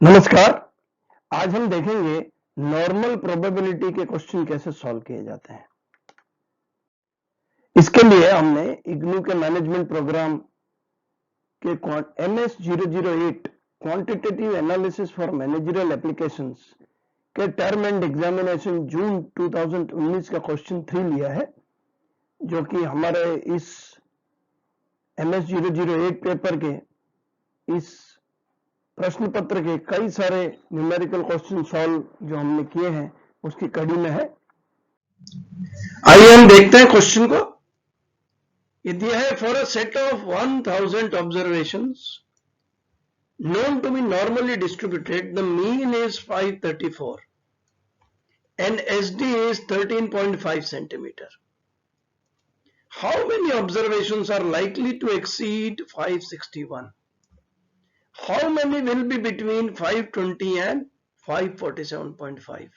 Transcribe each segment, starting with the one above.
नमस्कार। आज हम देखेंगे नॉर्मल प्रोबेबिलिटी के क्वेश्चन कैसे सॉल्व किए जाते हैं। इसके लिए हमने इग्नू के मैनेजमेंट प्रोग्राम के MS-008 quantitative analysis for managerial applications के टर्म एंड एग्जामिनेशन जून 2019 का क्वेश्चन 3 लिया है, जो कि हमारे इस MS-008 पेपर के इस प्रश्न पत्र के कई सारे न्यूमेरिकल क्वेश्चन सॉल्व जो हमने किए हैं उसकी कड़ी में है। आइए हम देखते हैं क्वेश्चन को। ये दिया है, for a set of 1000 observations known to be normally distributed, the mean is 534 and SD is 13.5 centimeter. How many observations are likely to exceed 561? How many will be between 520 and 547.5?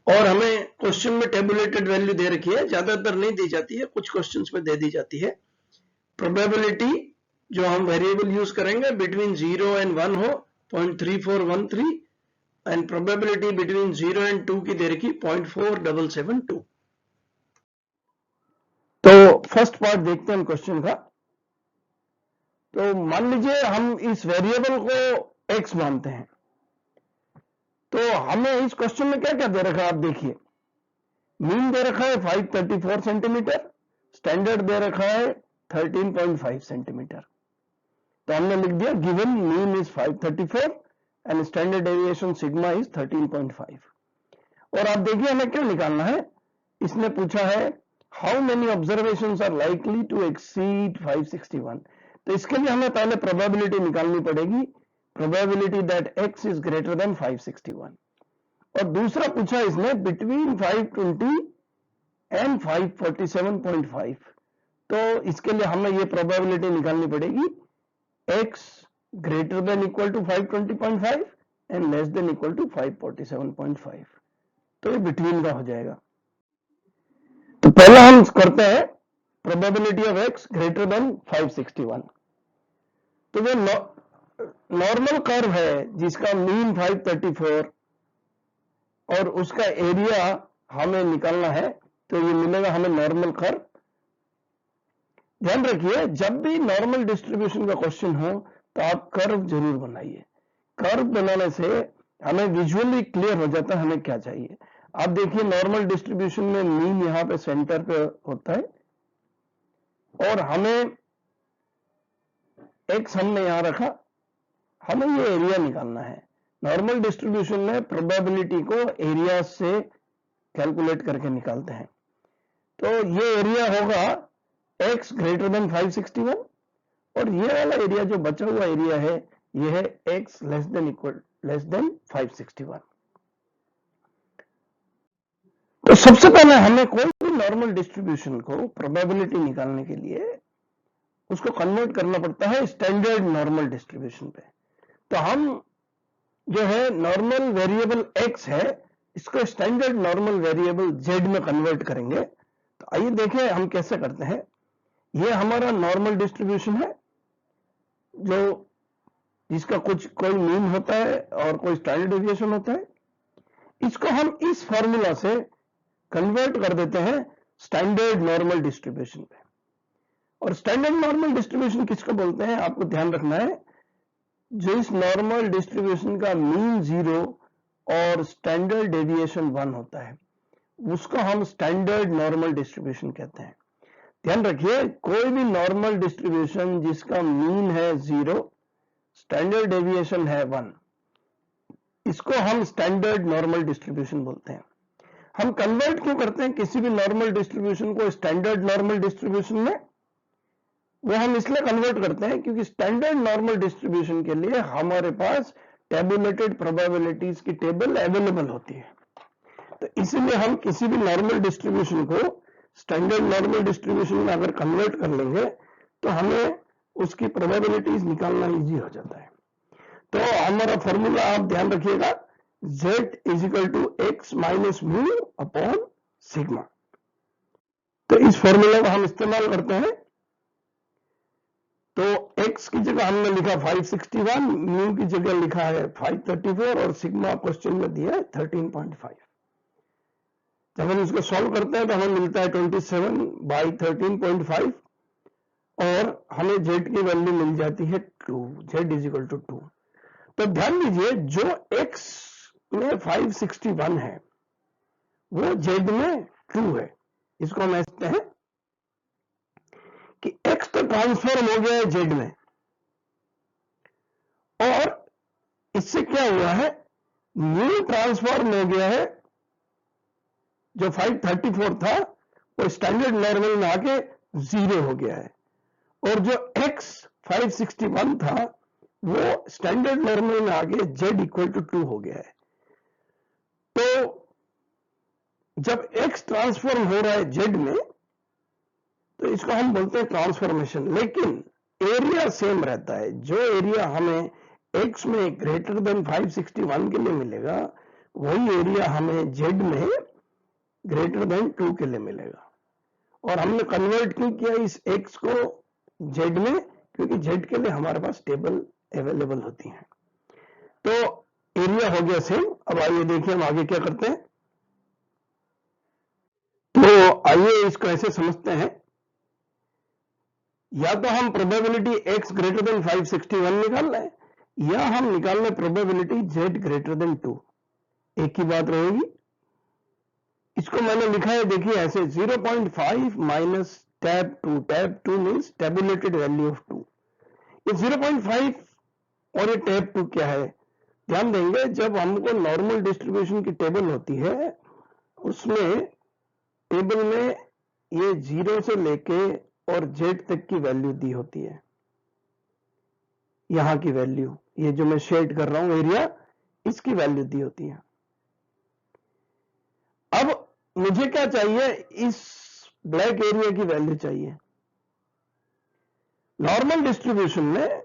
और हमें question में tabulated value दे रखी है, ज्यादातर नहीं दी जाती है, कुछ क्वेश्चंस में दे दी जाती है। प्रोबेबिलिटी जो हम वेरिएबल यूज करेंगे बिटवीन 0 एंड 1 हो 0.3413 एंड प्रोबेबिलिटी बिटवीन 0 एंड 2 की दे रखी 0.4772। तो फर्स्ट पार्ट देखते हैं क्वेश्चन का। तो मान लीजिए हम इस वेरिएबल को x मानते हैं, तो हमें इस क्वेश्चन में क्या क्या दे रखा है आप देखिए। मीन दे रखा है 534 सेंटीमीटर, स्टैंडर्ड दे रखा है 13.5 सेंटीमीटर। तो हमने लिख दिया given mean is 534 and standard deviation sigma is 13.5। और आप देखिए हमें क्या निकालना है। इसने पूछा है how many observations are likely to exceed 561। तो इसके लिए हमें पहले प्रोबेबिलिटी निकालनी पड़ेगी, probability that x is greater than 561। और दूसरा पूछा इसने बिटवीन 520 एंड 547.5। तो इसके लिए हमें ये प्रोबेबिलिटी निकालनी पड़ेगी x greater than equal to 520.5 and less than equal to 547.5। तो ये बिटवीन का हो जाएगा। तो पहला हम करते हैं probability of x greater than 561। तो जो नॉर्मल कर्व है जिसका मीन 534 और उसका एरिया हमें निकालना है, तो ये मिलेगा हमें नॉर्मल कर्व। ध्यान रखिए जब भी नॉर्मल डिस्ट्रीब्यूशन का क्वेश्चन हो तो आप कर्व जरूर बनाइए। कर्व बनाने से हमें विजुअली क्लियर हो जाता है हमें क्या चाहिए। आप देखिए नॉर्मल डिस्ट्रीब्यूशन में मीन यहां पे सेंटर पे होता है और हमें x हमने यहां रखा, हमें ये एरिया निकालना है। नॉर्मल डिस्ट्रीब्यूशन में प्रोबेबिलिटी को एरिया से कैलकुलेट करके निकालते हैं। तो ये एरिया होगा x ग्रेटर देन 561 और ये वाला एरिया जो बचा हुआ एरिया है ये है x लेस देन 561। तो सबसे पहले हमें कोई भी नॉर्मल डिस्ट्रीब्यूशन को प्रोबेबिलिटी निकालने के लिए उसको कन्वर्ट करना पड़ता है स्टैंडर्ड नॉर्मल डिस्ट्रीब्यूशन पे। तो हम जो है नॉर्मल वेरिएबल x है इसको स्टैंडर्ड नॉर्मल वेरिएबल z में कन्वर्ट करेंगे। तो आइए देखें हम कैसे करते हैं। ये हमारा नॉर्मल डिस्ट्रीब्यूशन है जो जिसका कोई मीन होता है और कोई स्टैंडर्ड डेविएशन होता है। इसको हम इस फॉर्मूला से कन्वर्ट कर देते हैं स्टैंडर्ड नॉर्मल डिस्ट्रीब्यूशन पे। और स्टैंडर्ड नॉर्मल डिस्ट्रीब्यूशन किसको बोलते हैं आपको ध्यान रखना है। जो इस नॉर्मल डिस्ट्रीब्यूशन का मीन 0 और स्टैंडर्ड डेविएशन 1 होता है उसको हम स्टैंडर्ड नॉर्मल डिस्ट्रीब्यूशन कहते हैं। ध्यान रखिए कोई भी नॉर्मल डिस्ट्रीब्यूशन जिसका मीन है 0, स्टैंडर्ड डेविएशन है 1, इसको हम स्टैंडर्ड नॉर्मल डिस्ट्रीब्यूशन बोलते हैं। हम कन्वर्ट क्यों करते हैं किसी भी नॉर्मल डिस्ट्रीब्यूशन को स्टैंडर्ड नॉर्मल डिस्ट्रीब्यूशन में? वो हम इसलिए कन्वर्ट करते हैं क्योंकि स्टैंडर्ड नॉर्मल डिस्ट्रीब्यूशन के लिए हमारे पास टेबुलेटेड प्रोबेबिलिटीज की टेबल अवेलेबल होती है। तो इसीलिए हम किसी भी नॉर्मल डिस्ट्रीब्यूशन को स्टैंडर्ड नॉर्मल डिस्ट्रीब्यूशन में अगर कन्वर्ट कर लेंगे तो हमें उसकी प्रोबेबिलिटीज निकालना इजी हो जाता है। तो हमारा फॉर्मूला आप ध्यान रखिएगा, z is equal to x minus mu upon sigma. तो इस फॉर्मूला को हम इस्तेमाल करते हैं तो x की जगह हमने लिखा 561, म्यू की जगह लिखा है 534 और सिग्मा क्वेश्चन में दिया है 13.5। जब हम इसको सॉल्व करते हैं तो हमें मिलता है 27/13.5 और हमें z की वैल्यू मिल जाती है 2, z इज इक्वल टू 2। तो ध्यान दीजिए जो x में 561 है वो z में 2 है। इसको हम ऐसे हैं कि x तो ट्रांसफॉर्म हो गया है z में, और इससे क्या हुआ है, म्यू ट्रांसफॉर्म हो गया है, जो 534 था वो स्टैंडर्ड नॉर्मल में आके 0 हो गया है, और जो x 561 था वो स्टैंडर्ड नॉर्मल में आके z इक्वल टू 2 हो गया है। तो जब x ट्रांसफॉर्म हो रहा है z में तो इसको हम बोलते हैं ट्रांसफॉर्मेशन, लेकिन एरिया सेम रहता है। जो एरिया हमें x में ग्रेटर देन 561 के लिए मिलेगा वही एरिया हमें z में ग्रेटर देन 2 के लिए मिलेगा। और हमने कन्वर्ट क्यों किया इस x को z में, क्योंकि z के लिए हमारे पास टेबल अवेलेबल होती है। तो एरिया हो गया सेम। अब आइए देखिए हम आगे क्या करते हैं। तो आइए इसको ऐसे समझते हैं, या तो हम प्रोबेबिलिटी x ग्रेटर देन 561 निकाल लें, या हम निकाल लें प्रोबेबिलिटी z ग्रेटर देन 2। एक ही बात रहेगी। इसको मैंने लिखा है देखिए ऐसे 0.5 minus tab 2, tab 2 means tabulated value of 2। ये 0.5 और ये टैब 2 क्या है, ध्यान देंगे जब हमको नॉर्मल डिस्ट्रीब्यूशन की टेबल होती है उसमें टेबल में ये 0 से लेके और z तक की वैल्यू दी होती है। यहां की वैल्यू, ये जो मैं शेड कर रहा हूं एरिया, इसकी वैल्यू दी होती है। अब मुझे क्या चाहिए, इस ब्लैक एरिया की वैल्यू चाहिए। नॉर्मल डिस्ट्रीब्यूशन में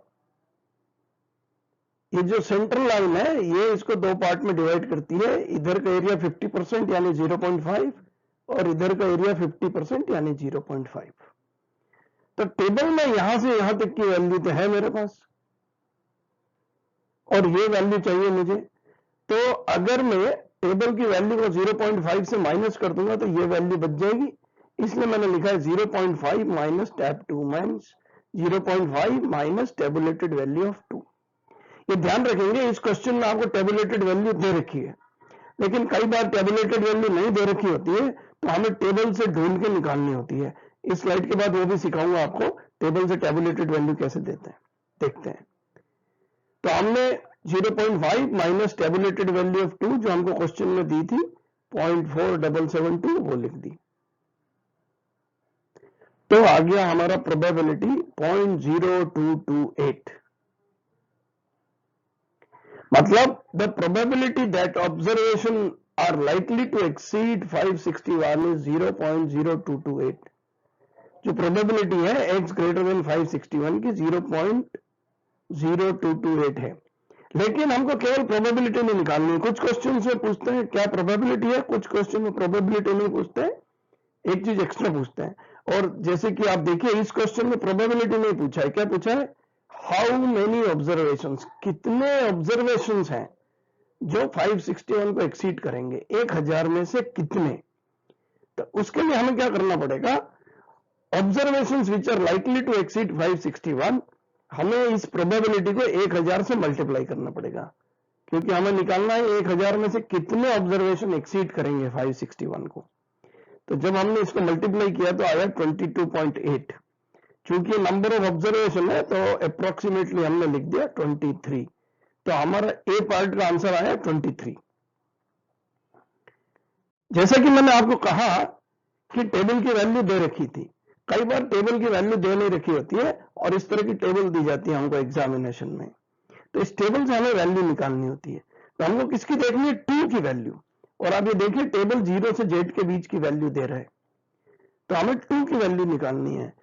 ये जो सेंट्रल लाइन है ये इसको दो पार्ट में डिवाइड करती है। इधर का एरिया 50% यानी 0.5 और इधर का एरिया 50% यानी 0.5। तो टेबल में यहां से यहां तक की वैल्यू तो है मेरे पास, और ये वैल्यू चाहिए मुझे। तो अगर मैं टेबल की वैल्यू को 0.5 से माइनस कर दूंगा तो ये वैल्यू बच जाएगी। इसलिए मैंने लिखा है 0.5 minus tab 2 minus 0.5 minus tabulated value of 2। ये ध्यान रखेंगे इस क्वेश्चन में आपको टेबुलेटेड वैल्यू दे रखी है, लेकिन कई बार टेबुलेटेड वैल्यू नहीं दे रखी होती है तो हमें टेबल से ढूंढ के निकालनी होती है। इस स्लाइड के बाद वो भी सिखाऊंगा आपको टेबल से टेबुलेटेड वैल्यू कैसे देते हैं, देखते हैं। तो हमने 0.5 माइनस टेबुलेटेड वैल्यू ऑफ 2 जो हमको क्वेश्चन में दी थी 0.4772 वो लिख दी। तो आ गया हमारा प्रोबेबिलिटी 0.0228। मतलब the probability that observation are likely to exceed 561 is 0.0228। जो प्रोबेबिलिटी है x ग्रेटर देन 561 की 0.0228 है। लेकिन हमको केवल प्रोबेबिलिटी नहीं निकालनी है। कुछ क्वेश्चन में पूछते हैं क्या प्रोबेबिलिटी है, कुछ क्वेश्चन में प्रोबेबिलिटी नहीं पूछते हैं, एक चीज एक्स्ट्रा पूछते हैं। और जैसे कि आप देखिए इस क्वेश्चन में प्रोबेबिलिटी नहीं पूछा है, क्या पूछा है, हाउ मेनी ऑब्जर्वेशंस, कितने ऑब्जर्वेशंस हैं जो 561 को एक्सीड करेंगे, 1000 में से कितने। तो उसके लिए हमें क्या करना पड़ेगा, observations which are likely to exceed 561, हमें इस प्रोबेबिलिटी को 1000 से मल्टीप्लाई करना पड़ेगा, क्योंकि हमें निकालना है 1000 में से कितने ऑब्जर्वेशन एक्सीड करेंगे 561 को। तो जब हमने इसको मल्टीप्लाई किया तो आया 22.8। चूंकि नंबर ऑफ ऑब्जर्वेशन है तो अप्रोक्सीमेटली हमने लिख दिया 23। तो हमारा ए पार्ट का आंसर आया 23। जैसा कि मैंने आपको कहा कि टेबल की वैल्यू दे रखी थी, कई बार टेबल की वैल्यू दे नहीं रखी होती है और इस तरह की टेबल दी जाती है हमको एग्जामिनेशन में। तो इस टेबल से हमें वैल्यू निकालनी होती है। तो हमको किसकी देखनी है, 2 की वैल्यू। और आप ये देखिए टेबल 0 से z के बीच की वैल्यू दे रहा है, तो हमें 2 की वैल्यू निकालनी है।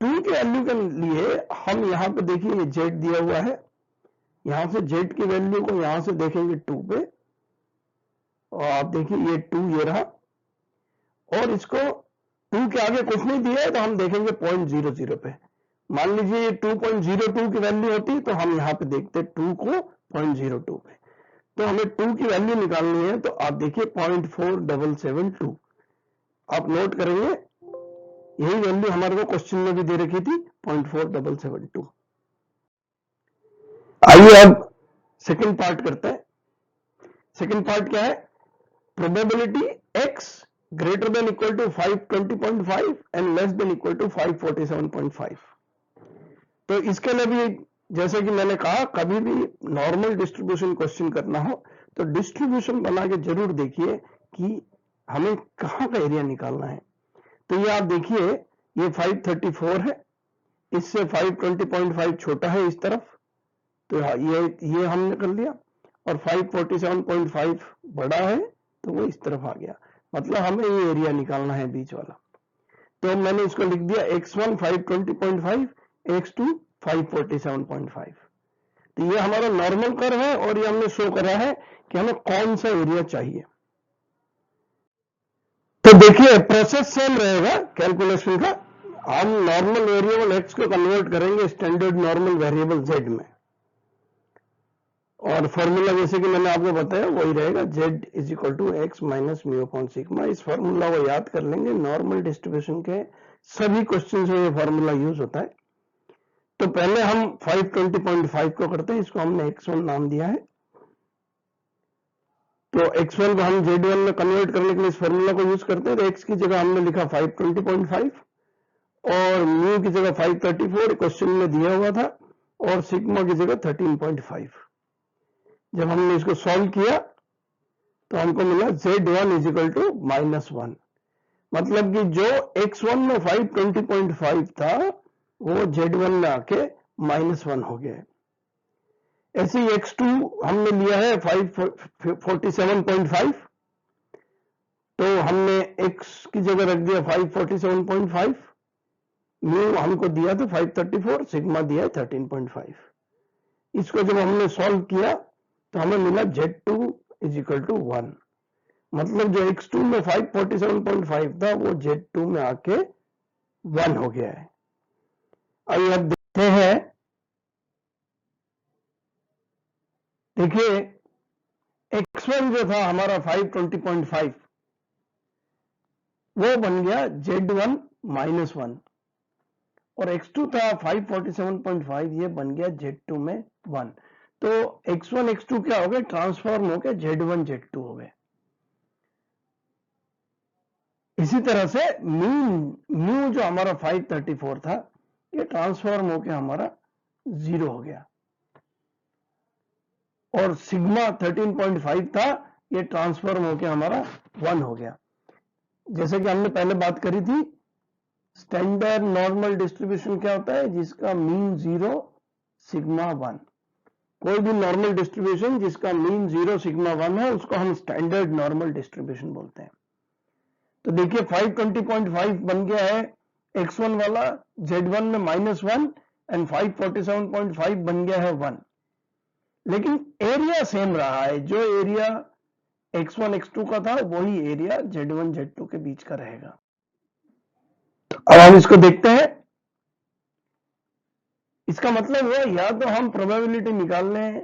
2 की वैल्यू के लिए हम यहां पे देखिए ये z दिया हुआ है, यहां से z की वैल्यू को यहां से देखेंगे 2 पे, और आप देखिए ये 2 ये रहा, और इसको 2 के आगे कुछ नहीं दिया है तो हम देखेंगे 0.00 पे। मान लीजिए ये 2.02 की वैल्यू होती तो हम यहाँ पे देखते 2 को 0.02 पे, तो हमें 2 की वैल्यू निकालनी है, तो आप देखिए 0.4772 आप नोट करेंगे, यही वैल्यू हमारे को क्वेश्चन में भी दे रखी थी 0.4772। आइए अब सेकंड पार्ट करते हैं। सेकंड पार्ट क्या है, probability x greater than equal to 520.5 and less than equal to 547.5। तो इसके लिए भी जैसे कि मैंने कहा, कभी भी नॉर्मल डिस्ट्रीब्यूशन क्वेश्चन करना हो तो डिस्ट्रीब्यूशन बना के जरूर देखिए कि हमें कहां का एरिया निकालना है। तो ये आप देखिए, ये 534 है, इससे 520.5 छोटा है इस तरफ, तो ये हमने कर लिया, और 547.5 बड़ा है तो वो इस तरफ आ गया, मतलब हमें ये एरिया निकालना है बीच वाला। तो मैंने इसको लिख दिया x1 520.5, x2 547.5। तो ये हमारा नॉर्मल कर्व है और ये हमने शो करा है कि हमें कौन सा एरिया चाहिए। तो देखिए प्रोसेस सेम रहेगा कैलकुलेशन का, हम नॉर्मल वेरिएबल x को कन्वर्ट करेंगे स्टैंडर्ड नॉर्मल वेरिएबल z में, और फॉर्मूला जैसे कि मैंने आपको बताया वही रहेगा, z is equal to x minus mu upon sigma. इस फॉर्मूला को याद कर लेंगे, नॉर्मल डिस्ट्रीब्यूशन के सभी क्वेश्चन में ये फॉर्मूला यूज होता है। तो पहले हम 520.5 को करते हैं, इसको हमने x1 नाम दिया है, तो x1 को हम z1 में कन्वर्ट करने के लिए इस फॉर्मूला को यूज करते हैं। तो x की जगह हमने लिखा 520.5 और म्यू की जगह 534 क्वेश्चन में दिया हुआ था, और सिग्मा की जगह 13.5। जब हमने इसको सॉल्व किया तो हमको मिला z1 इज इक्वल टू -1, मतलब कि जो x1 में 520.5 था वो z1 में आके -1 हो गया है। ऐसे ही x2 हमने लिया है 547.5, तो हमने x की जगह रख दिया 547.5, म्यू हमको दिया था 534, सिग्मा दिया है 13.5। इसको जब हमने सॉल्व किया तो हमें मिला z2 इज इक्वल टू 1, मतलब जो x2 में 547.5 था वो z2 में आके 1 हो गया है। आइए अब देखते हैं, देखिए x1 जो था हमारा 520.5 वो बन गया z1 -1, और x2 था 547.5, ये बन गया z2 में 1। तो x1 x2 क्या हो गए, ट्रांसफॉर्म हो गए z1 z2 हो गए। इसी तरह से म्यू जो हमारा 534 था ये ट्रांसफॉर्म होकर हमारा 0 हो गया, और सिग्मा 13.5 था ये ट्रांसफॉर्म होकर हमारा 1 हो गया। जैसे कि हमने पहले बात करी थी, स्टैंडर्ड नॉर्मल डिस्ट्रीब्यूशन क्या होता है, जिसका मीन 0 सिग्मा 1। कोई भी नॉर्मल डिस्ट्रीब्यूशन जिसका मीन 0 सिग्मा 1 है उसको हम स्टैंडर्ड नॉर्मल डिस्ट्रीब्यूशन बोलते हैं। तो देखिए 520.5 बन गया है x1 वाला, z1 में -1, एंड 547.5 बन गया है 1, लेकिन एरिया सेम रहा है, जो एरिया x1 x2 का था वही एरिया z1 z2 के बीच का रहेगा। अब हम इसको देखते हैं, इसका मतलब हुआ या तो हम प्रोबेबिलिटी निकाल लें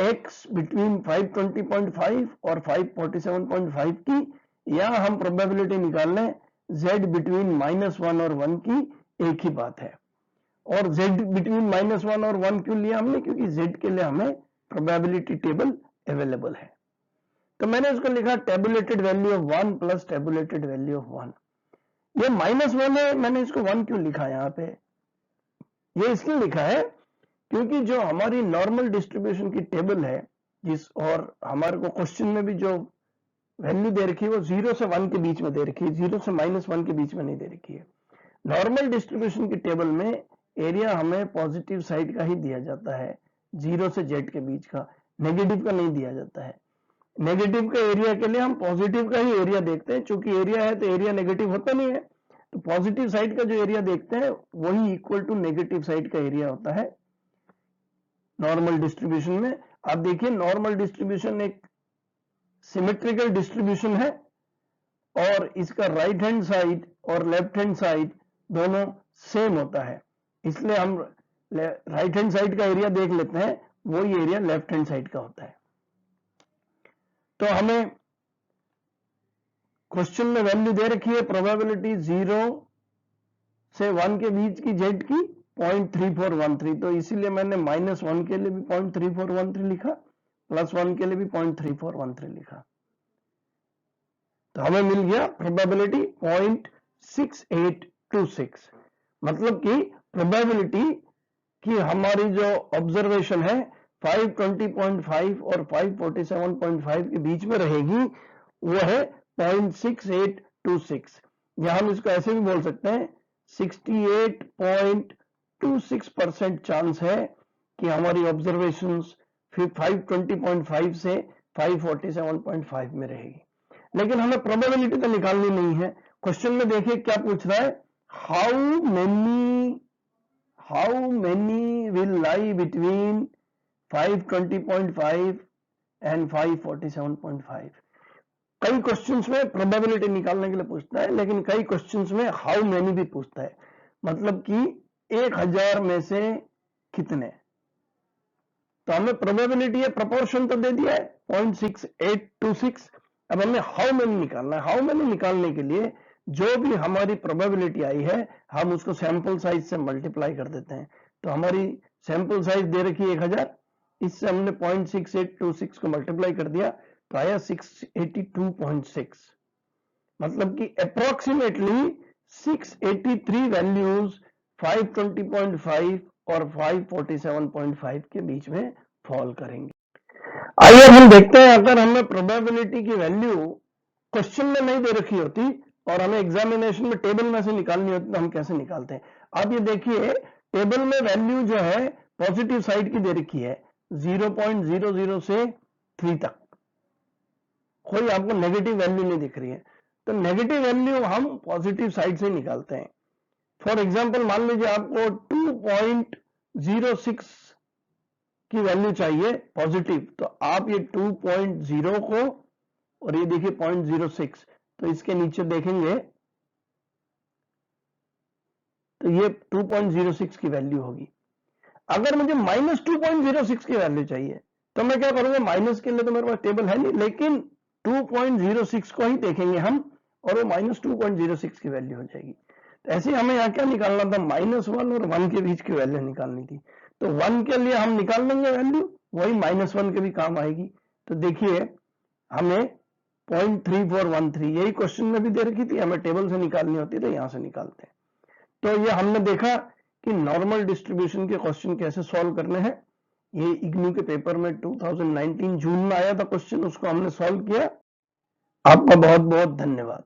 x बिटवीन 520.5 और 547.5 की, या हम प्रोबेबिलिटी निकाल लें z बिटवीन -1 और 1 की, एक ही बात है। और z बिटवीन -1 और 1 क्यों लिया हमने, क्योंकि z के लिए हमें प्रोबेबिलिटी टेबल अवेलेबल है। तो मैंने इसको लिखा tabulated value of 1 plus tabulated value of 1। ये -1 है, मैंने इसको 1 क्यों लिखा यहां पे, ये इसलिए लिखा है क्योंकि जो हमारी नॉर्मल डिस्ट्रीब्यूशन की टेबल है, जिस और हमारे को क्वेश्चन में भी जो वैल्यू दे रखी है वो 0 से 1 के बीच में दे रखी है, 0 से -1 के बीच में नहीं दे रखी है। नॉर्मल डिस्ट्रीब्यूशन की टेबल में एरिया हमें पॉजिटिव साइड का ही दिया जाता है, 0 से z के बीच का, नेगेटिव का नहीं दिया जाता है। नेगेटिव का एरिया के लिए हम पॉजिटिव का ही एरिया देखते हैं, चूंकि एरिया है तो एरिया नेगेटिव होता नहीं है, तो पॉजिटिव साइड का जो एरिया देखते हैं वही इक्वल टू नेगेटिव साइड का एरिया होता है नॉर्मल डिस्ट्रीब्यूशन में। आप देखिए नॉर्मल डिस्ट्रीब्यूशन एक सिमेट्रिकल डिस्ट्रीब्यूशन है, और इसका राइट हैंड साइड और लेफ्ट हैंड साइड दोनों सेम होता है, इसलिए हम राइट हैंड साइड का एरिया देख लेते हैं, वही एरिया लेफ्ट हैंड साइड का होता है। तो हमें क्वेश्चन में वैल्यू दे रखी है प्रोबेबिलिटी 0 से 1 के बीच की जेड की 0.3413, तो इसीलिए मैंने -1 के लिए भी 0.3413 लिखा, +1 के लिए भी 0.3413 लिखा। तो हमें मिल गया प्रोबेबिलिटी 0.6826। मतलब कि प्रोबेबिलिटी कि हमारी जो ऑब्जर्वेशन है 520.5 और 547.5 के बीच में रहेगी, वो है 0.6826, या हम इसको ऐसे भी बोल सकते हैं 68.26% चांस है कि हमारी ऑब्जर्वेशंस फिर 520.5 से 547.5 में रहेगी। लेकिन हमें प्रोबेबिलिटी तो निकालनी नहीं है। क्वेश्चन में देखिए क्या पूछ रहा है, how many will lie between 520.5 and 547.5। कई क्वेश्चंस में प्रोबेबिलिटी निकालने के लिए पूछता है, लेकिन कई क्वेश्चंस में हाउ मेनी भी पूछता है, मतलब कि 1000 में से कितने। तो हमें प्रोबेबिलिटी है, प्रोपोर्शन तो दे दिया है 0.6826। अब हमें हाउ मेनी निकालना है। हाउ मेनी निकालने के लिए जो भी हमारी प्रोबेबिलिटी आई है, हम उसको सैंपल साइज से मल्टीप्लाई कर देते हैं। तो हमारी सैंपल साइज दे रखी है 1000, इससे हमने 0.6826 को मल्टीप्लाई कर दिया, तो आया 682.6। मतलब कि अप्रोक्सीमेटली 683 वैल्यूज 520.5 और 547.5 के बीच में फॉल करेंगे। आइए हम देखते हैं, अगर हमें प्रोबेबिलिटी की वैल्यू क्वेश्चन में नहीं दे रखी होती और हमें एग्जामिनेशन में टेबल में से निकालनी होती तो हम कैसे निकालते हैं। आप ये देखिए, टेबल में वैल्यू जो है पॉजिटिव साइड की दे रखी है 0.00 से 3 तक, कोई आपको नेगेटिव वैल्यू नहीं दिख रही है। तो नेगेटिव वैल्यू हम पॉजिटिव साइड से निकालते हैं। फॉर एग्जांपल मान लीजिए आपको 2.06 की वैल्यू चाहिए पॉजिटिव, तो आप ये 2.0 को और ये देखिए 0.06, तो इसके नीचे देखेंगे तो ये 2.06 की वैल्यू होगी। अगर मुझे -2.06 की वैल्यू चाहिए तो मैं क्या करूंगा, माइनस के लिए तो मेरे पास टेबल है नहीं, लेकिन 2.06 को ही देखेंगे हम, और वो -2.06 की वैल्यू हो जाएगी। तो ऐसे हमें यहाँ क्या निकालना था, -1 और 1 के बीच की वैल्यू निकालनी थी। तो 1 के लिए हम निकाल लेंगे वैल्यू, वही -1 के भी काम आएगी। तो देखिए हमें 0.3413 यही क्वेश्चन में भी दे रखी थी, हमें टेबल से निकालनी होती तो यहां से निकालते हैं। तो ये हमने देखा कि नॉर्मल डिस्ट्रीब्यूशन के क्वेश्चन कैसे सॉल्व करने हैं। ये इग्नू के पेपर में 2019 जून में आया था क्वेश्चन, उसको हमने सॉल्व किया। आपका बहुत बहुत धन्यवाद।